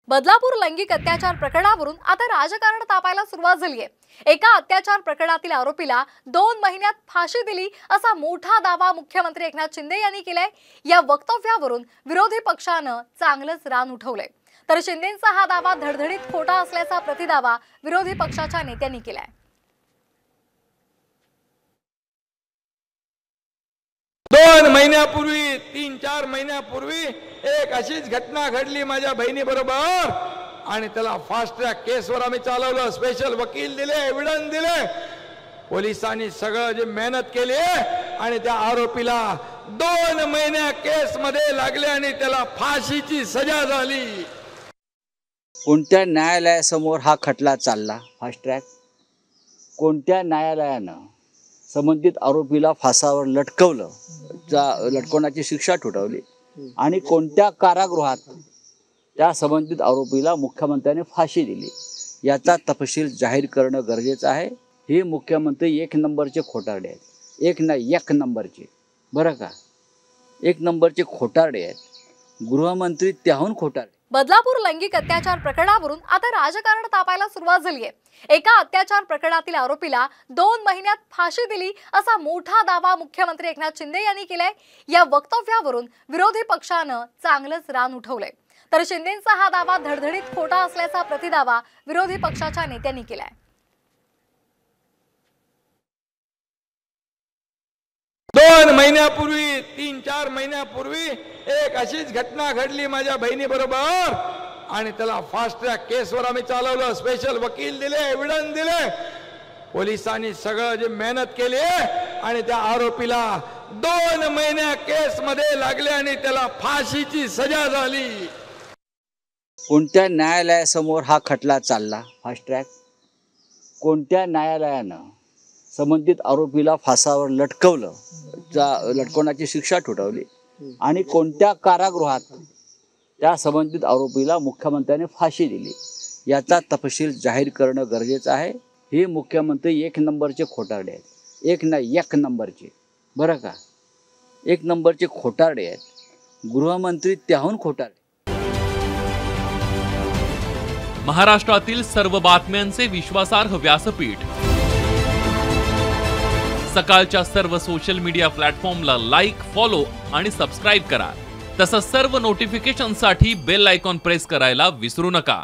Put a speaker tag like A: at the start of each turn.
A: बदलापूर लैंगिक अत्याचार प्रकरणावरून आता राजकारण तापायला सुरुवात झाली आहे। एका अत्याचार प्रकरणातील आरोपीला 2 महिन्यात फाशी दिली असा मोठा दावा मुख्यमंत्री एकनाथ शिंदे यांनी केलाय। या वक्तव्यावरून विरोधी पक्षानं चांगलंच रान उठवलंय, तर शिंदेंचा हा दावा धडधडीत खोटा असल्याचा प्रतिदावा विरोधी पक्षाच्या नेत्यांनी केलाय।
B: दोन महिन्यापूर्वी 3-4 महिन्यापूर्वी एक अशीच घटना घडली माझ्या बहिणी बरोबर आणि त्याला फास्ट ट्रॅक केसवर आम्ही चालवलं। स्पेशल वकील दिले, एव्हिडन्स दिले, पोलिसांनी सगळं जे मेहनत केली आणि त्या आरोपीला 2 महिन्या केस मध्ये लागले आणि त्याला फाशीची सजा झाली।
C: कोणत्या न्यायालयासमोर हा खटला चालला? फास्ट ट्रॅक कोणत्या न्यायालयानं संबंधित आरोपीला फासावर लटकवलं, लटकवण्याची शिक्षा ठोठावली आणि कोणत्या कारागृहात त्या संबंधित आरोपीला मुख्यमंत्र्यांनी फाशी दिली याचा तपशील जाहीर करणं गरजेचं आहे। हे मुख्यमंत्री 1 नंबरचे खोटारडे आहेत, 1 नंबरचे, बरं का, 1 नंबरचे खोटारडे आहेत। गृहमंत्री त्याहून खोटारडे।
A: बदलापूर लैंगिक अत्याचार प्रकरणावरून आता राजकारण तापायला सुरुवात झाली आहे। एका अत्याचार प्रकरणातील आरोपीला 2 महिन्यात फाशी दिली असा मोठा दावा मुख्यमंत्री एकनाथ शिंदे यांनी केलाय। या वक्तव्यावरून विरोधी पक्षानं चांगलंच रान उठवलंय, तर शिंदेंचा हा दावा धडधडीत खोटा असल्याचा प्रतिदावा विरोधी पक्षाच्या नेत्यांनी केलाय।
B: 2 महिन्यापूर्वी 3-4 महिन्यापूर्वी एक अशीच घटना घडली माझ्या बहिणी बरोबर आणि त्याला फास्ट ट्रॅक केसवर आम्ही चालवलं। स्पेशल वकील दिले, एव्हिडन्स दिले, पोलिसांनी सगळं जे मेहनत केली आणि त्या आरोपीला 2 महिन्या केस मध्ये लागले आणि त्याला फाशीची सजा झाली।
C: कोणत्या न्यायालयासमोर हा खटला चालला? फास्ट ट्रॅक कोणत्या न्यायालयानं संबंधित आरोपीला फासावर लटकवलं, लटकवण्याची शिक्षा ठोठावली आणि कोणत्या कारागृहात त्या संबंधित आरोपीला मुख्यमंत्र्यांनी फाशी दिली याचा तपशील जाहीर करणं गरजेचं आहे। हे मुख्यमंत्री 1 नंबरचे खोटारडे आहेत, 1 नंबरचे, बरं का, 1 नंबरचे खोटारडे आहेत। गृहमंत्री त्याहून खोटारडे।
D: महाराष्ट्रातील सर्व बातम्यांचे विश्वासार्ह व्यासपीठ सकाळच्या सर्व सोशल मीडिया प्लॅटफॉर्मला लाईक, फॉलो आणि सबस्क्राईब करा। तसंच सर्व नोटिफिकेशनसाठी बेल आयकॉन प्रेस करायला विसरू नका।